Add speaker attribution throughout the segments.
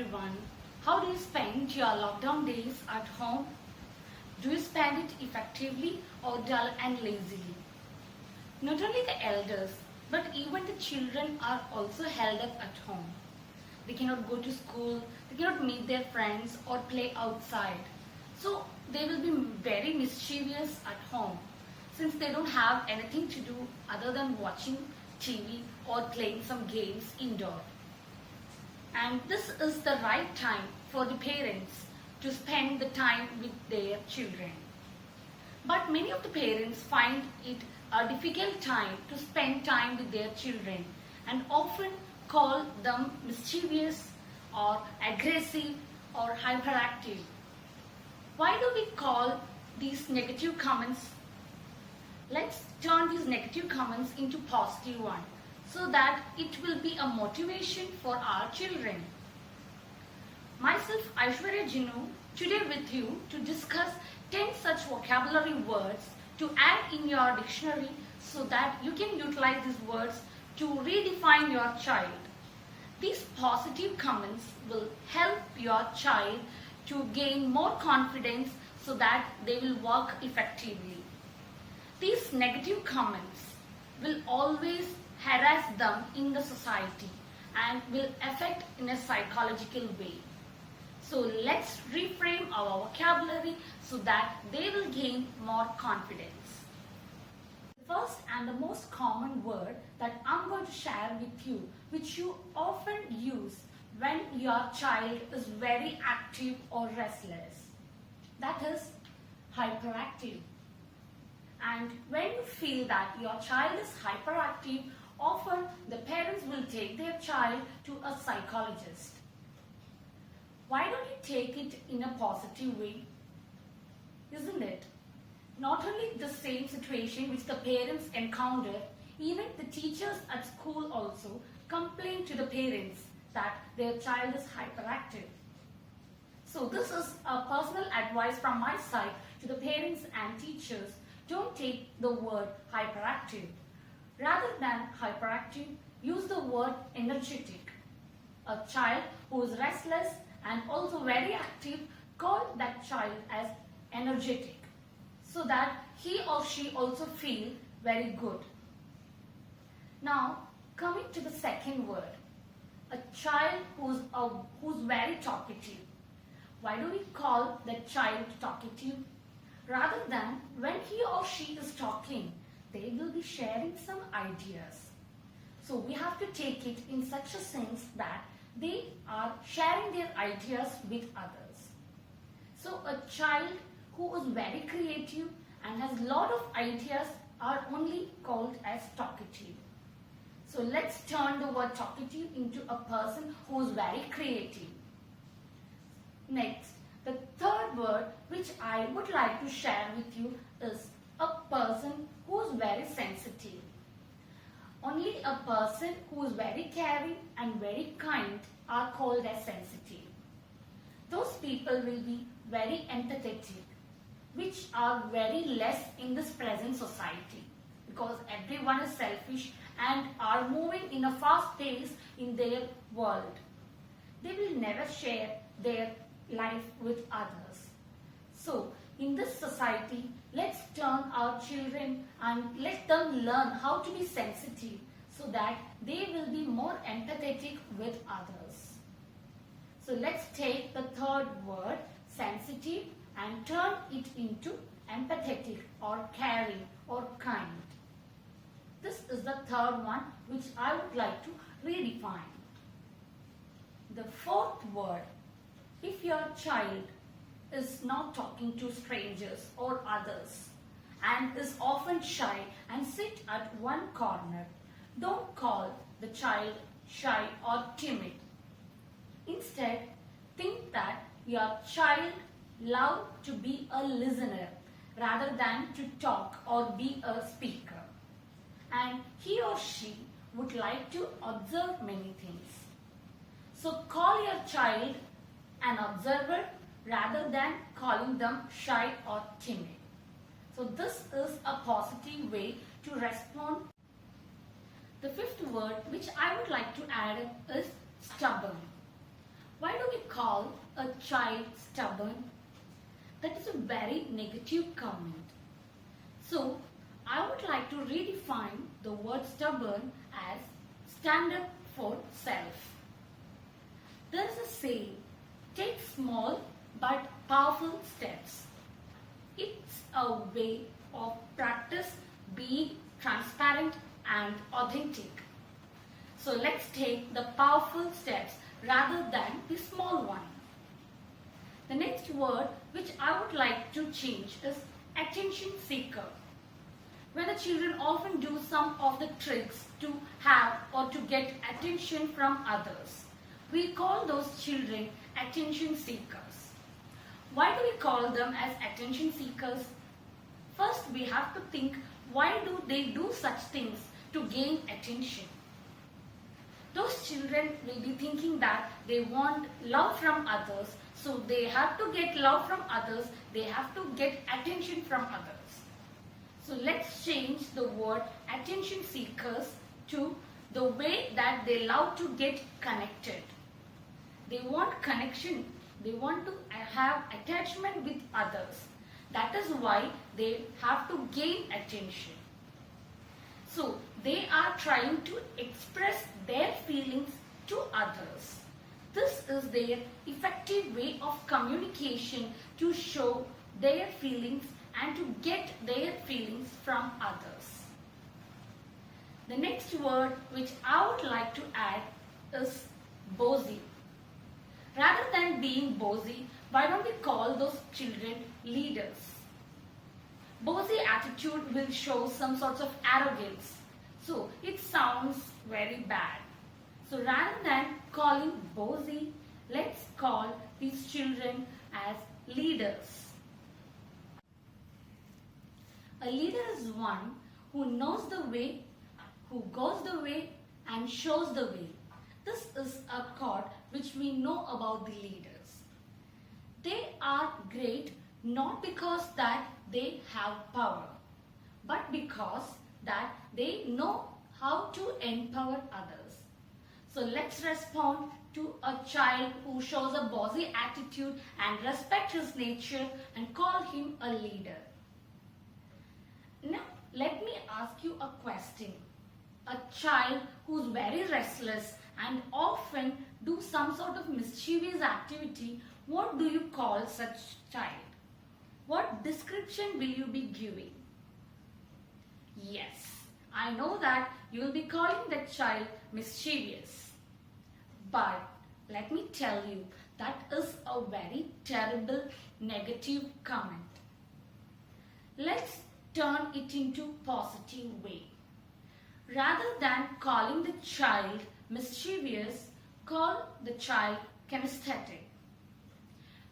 Speaker 1: everyone. How do you spend your lockdown days at home? Do you spend it effectively or dull and lazily? Not only the elders, but even the children are also held up at home. They cannot go to school, they cannot meet their friends or play outside. So they will be very mischievous at home since they don't have anything to do other than watching TV or playing some games indoor. And this is the right time for the parents to spend the time with their children. But many of the parents find it a difficult time to spend time with their children and often call them mischievous or aggressive or hyperactive. Why do we call these negative comments? Let's turn these negative comments into positive ones so that it will be a motivation for our children. Myself, Aishwarya Jinu, today with you to discuss 10 such vocabulary words to add in your dictionary so that you can utilize these words to redefine your child. These positive comments will help your child to gain more confidence so that they will work effectively. These negative comments will always harass them in the society and will affect in a psychological way. So let's reframe our vocabulary so that they will gain more confidence. The first and the most common word that I'm going to share with you, which you often use when your child is very active or restless, that is hyperactive. And when you feel that your child is hyperactive, often the parents will take their child to a psychologist. Why don't you take it in a positive way? Isn't it? Not only the same situation which the parents encounter, even the teachers at school also complain to the parents that their child is hyperactive. So this is a personal advice from my side to the parents and teachers. Don't take the word hyperactive. Rather than hyperactive, use the word energetic. A child who is restless and also very active, call that child as energetic so that he or she also feel very good. Now, coming to the second word, a child who's very talkative. Why do we call that child talkative? Rather than when he or she is talking, they will be sharing some ideas. So we have to take it in such a sense that they are sharing their ideas with others. So a child who is very creative and has a lot of ideas are only called as talkative. So let's turn the word talkative into a person who is very creative. Next, the third word which I would like to share with you is a person who is very sensitive. Only a person who is very caring and very kind are called as sensitive. Those people will be very empathetic, which are very less in this present society because everyone is selfish and are moving in a fast pace in their world. They will never share their life with others. So in this society, let's turn our children and let them learn how to be sensitive so that they will be more empathetic with others. So let's take the third word, sensitive, and turn it into empathetic or caring or kind. This is the third one which I would like to redefine. The fourth word, if your child is not talking to strangers or others and is often shy and sit at one corner, don't call the child shy or timid. Instead, think that your child loves to be a listener rather than to talk or be a speaker. And he or she would like to observe many things. So call your child an observer rather than calling them shy or timid. So this is a positive way to respond. The fifth word which I would like to add is stubborn. Why do we call a child stubborn? That is a very negative comment. So, I would like to redefine the word stubborn as stand up for self. There is a saying, take small but powerful steps. It's a way of practice being transparent and authentic. So let's take the powerful steps rather than the small one. The next word which I would like to change is attention seeker. When the children often do some of the tricks to have or to get attention from others, we call those children attention seekers. Why do we call them as attention seekers? First, we have to think, why do they do such things to gain attention? Those children will be thinking that they want love from others, so they have to get love from others, they have to get attention from others. So let's change the word attention seekers to the way that they love to get connected. They want connection, they want to have attachment with others. That is why they have to gain attention. So they are trying to express their feelings to others. This is their effective way of communication to show their feelings and to get their feelings from others. The next word which I would like to add is bossy. Rather than being bossy, why don't we call those children leaders? Bossy attitude will show some sorts of arrogance. So it sounds very bad. So rather than calling bossy, let's call these children as leaders. A leader is one who knows the way, who goes the way and shows the way. This is a quote which we know about the leaders. They are great not because that they have power, but because that they know how to empower others. So let's respond to a child who shows a bossy attitude and respect his nature and call him a leader. Now let me ask you a question. A child who's very restless and often do some sort of mischievous activity, what do you call such child? What description will you be giving? Yes, I know that you will be calling that child mischievous. But let me tell you, that is a very terrible negative comment. Let's turn it into positive way. Rather than calling the child mischievous, call the child kinesthetic.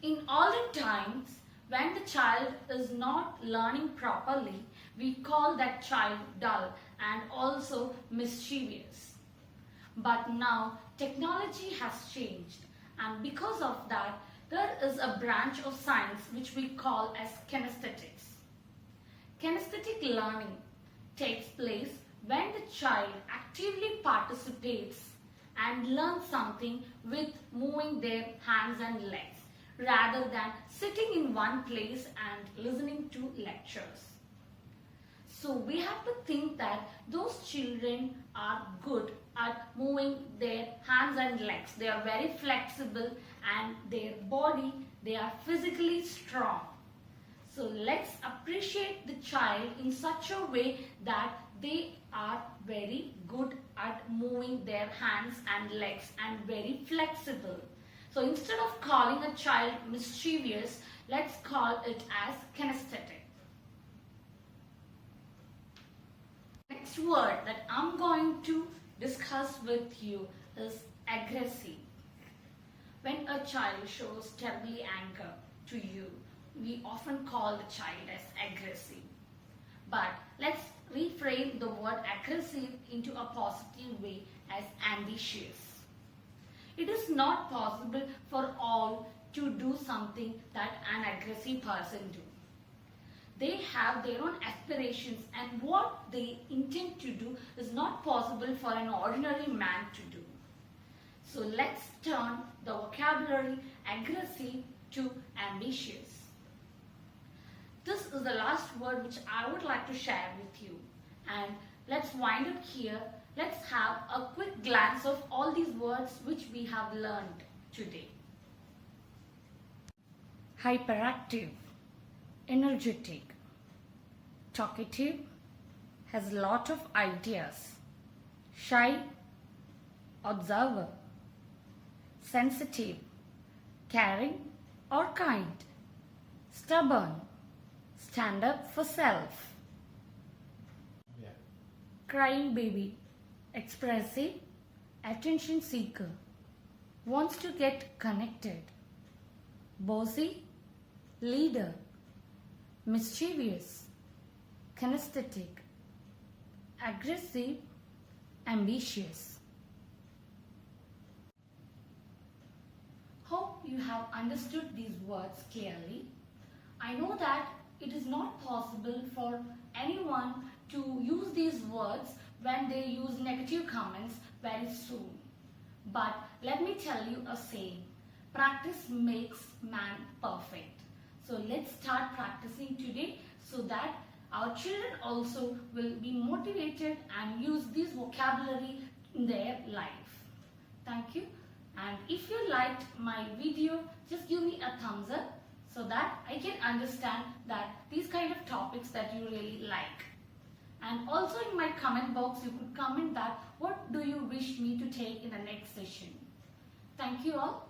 Speaker 1: In olden times, when the child is not learning properly, we call that child dull and also mischievous. But now technology has changed, and because of that, there is a branch of science which we call as kinesthetics. Kinesthetic learning takes place when the child actively participates and learns something with moving their hands and legs, rather than sitting in one place and listening to lectures. So we have to think that those children are good at moving their hands and legs. They are very flexible and their body, they are physically strong. So let's appreciate the child in such a way that they are very good at moving their hands and legs and very flexible. So instead of calling a child mischievous, let's call it as kinesthetic. Next word that I'm going to discuss with you is aggressive. When a child shows terribly anger to you, we often call the child as aggressive. But let's reframe the word aggressive into a positive way as ambitious. It is not possible for all to do something that an aggressive person do. They have their own aspirations, and what they intend to do is not possible for an ordinary man to do. So let's turn the vocabulary aggressive to ambitious. This is the last word which I would like to share with you. And let's wind up here. Let's have a quick glance of all these words which we have learned today. Hyperactive, energetic, talkative, has a lot of ideas, shy, observer, sensitive, caring or kind, stubborn, stand up for self, crying baby, expressive, attention seeker, wants to get connected, bossy, leader, mischievous, kinesthetic, aggressive, ambitious. Hope you have understood these words clearly. I know that it is not possible for anyone to use these words when they use negative comments very soon. But let me tell you a saying, practice makes man perfect. So let's start practicing today so that our children also will be motivated and use this vocabulary in their life. Thank you. And if you liked my video, just give me a thumbs up so that I can understand that these kind of topics that you really like. And also in my comment box, you could comment that what do you wish me to take in the next session. Thank you all.